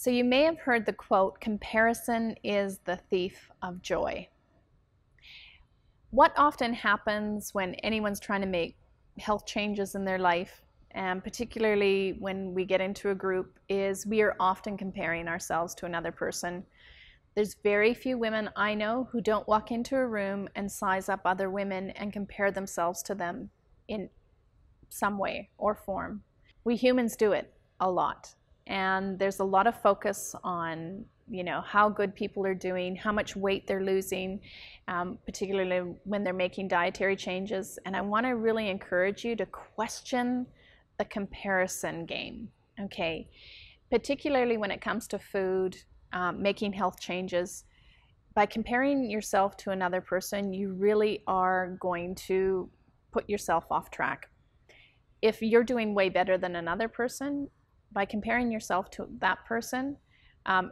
So you may have heard the quote, "Comparison is the thief of joy." What often happens when anyone's trying to make health changes in their life, and particularly when we get into a group, is we are often comparing ourselves to another person. There's very few women I know who don't walk into a room and size up other women and compare themselves to them in some way or form. We humans do it a lot. And there's a lot of focus on, how good people are doing, how much weight they're losing, particularly when they're making dietary changes. And I want to really encourage you to question the comparison game, okay? Particularly when it comes to food, making health changes. By comparing yourself to another person, you really are going to put yourself off track. If you're doing way better than another person, by comparing yourself to that person,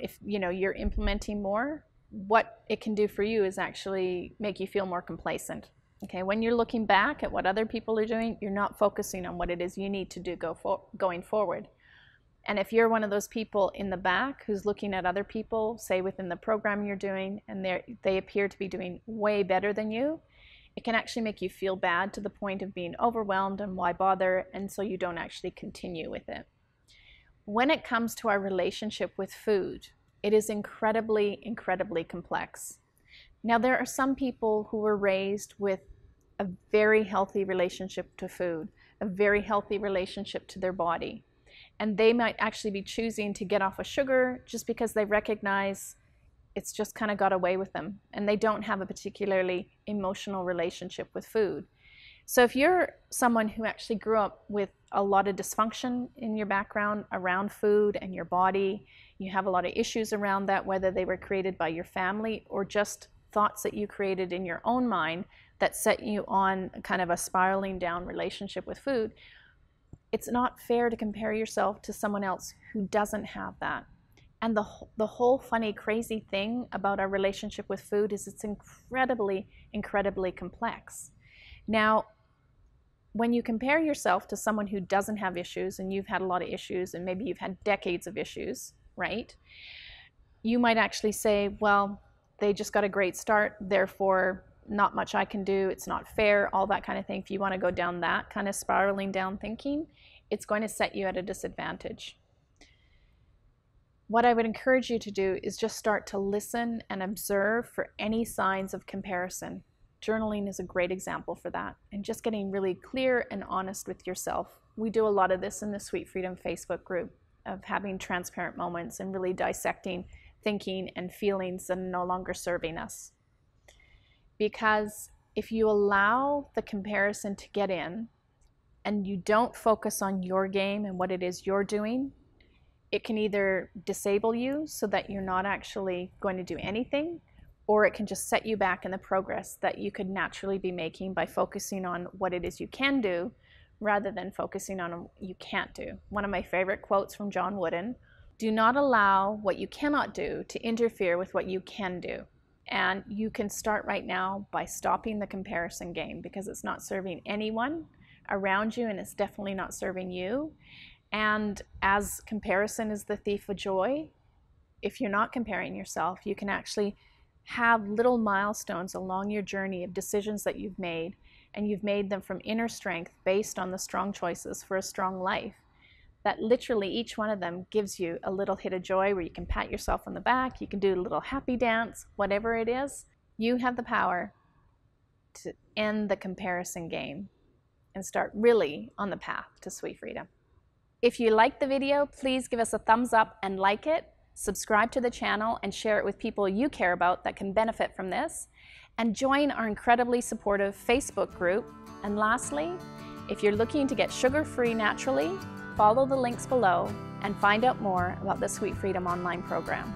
if you're implementing more, what it can do for you is actually make you feel more complacent. Okay, when you're looking back at what other people are doing, you're not focusing on what it is you need to do going forward. And if you're one of those people in the back who's looking at other people, say within the program you're doing, and they appear to be doing way better than you, it can actually make you feel bad to the point of being overwhelmed, and why bother, and so you don't actually continue with it. When it comes to our relationship with food, it is incredibly, incredibly complex. Now, there are some people who were raised with a very healthy relationship to food, a very healthy relationship to their body, and they might actually be choosing to get off of sugar just because they recognize it's just kind of got away with them, and they don't have a particularly emotional relationship with food. So if you're someone who actually grew up with a lot of dysfunction in your background around food and your body, you have a lot of issues around that, whether they were created by your family or just thoughts that you created in your own mind that set you on kind of a spiraling down relationship with food, it's not fair to compare yourself to someone else who doesn't have that. And the whole funny, crazy thing about our relationship with food is it's incredibly, incredibly complex. Now, when you compare yourself to someone who doesn't have issues, and you've had a lot of issues, and maybe you've had decades of issues, right? You might actually say, well, they just got a great start, therefore not much I can do, it's not fair, all that kind of thing. If you want to go down that kind of spiraling down thinking, it's going to set you at a disadvantage. What I would encourage you to do is just start to listen and observe for any signs of comparison. Journaling is a great example for that, and just getting really clear and honest with yourself. We do a lot of this in the Sweet Freedom Facebook group, of having transparent moments and really dissecting thinking and feelings that are no longer serving us. Because if you allow the comparison to get in and you don't focus on your game and what it is you're doing, it can either disable you so that you're not actually going to do anything, or it can just set you back in the progress that you could naturally be making by focusing on what it is you can do rather than focusing on what you can't do. One of my favorite quotes from John Wooden, "Do not allow what you cannot do to interfere with what you can do." And you can start right now by stopping the comparison game, because it's not serving anyone around you, and it's definitely not serving you. And as comparison is the thief of joy, if you're not comparing yourself, you can actually have little milestones along your journey of decisions that you've made, and you've made them from inner strength based on the strong choices for a strong life, that literally each one of them gives you a little hit of joy where you can pat yourself on the back, you can do a little happy dance, whatever it is. You have the power to end the comparison game and start really on the path to sweet freedom. If you liked the video, please give us a thumbs up and like it. Subscribe to the channel and share it with people you care about that can benefit from this. And join our incredibly supportive Facebook group. And lastly, if you're looking to get sugar-free naturally, follow the links below and find out more about the Sweet Freedom online program.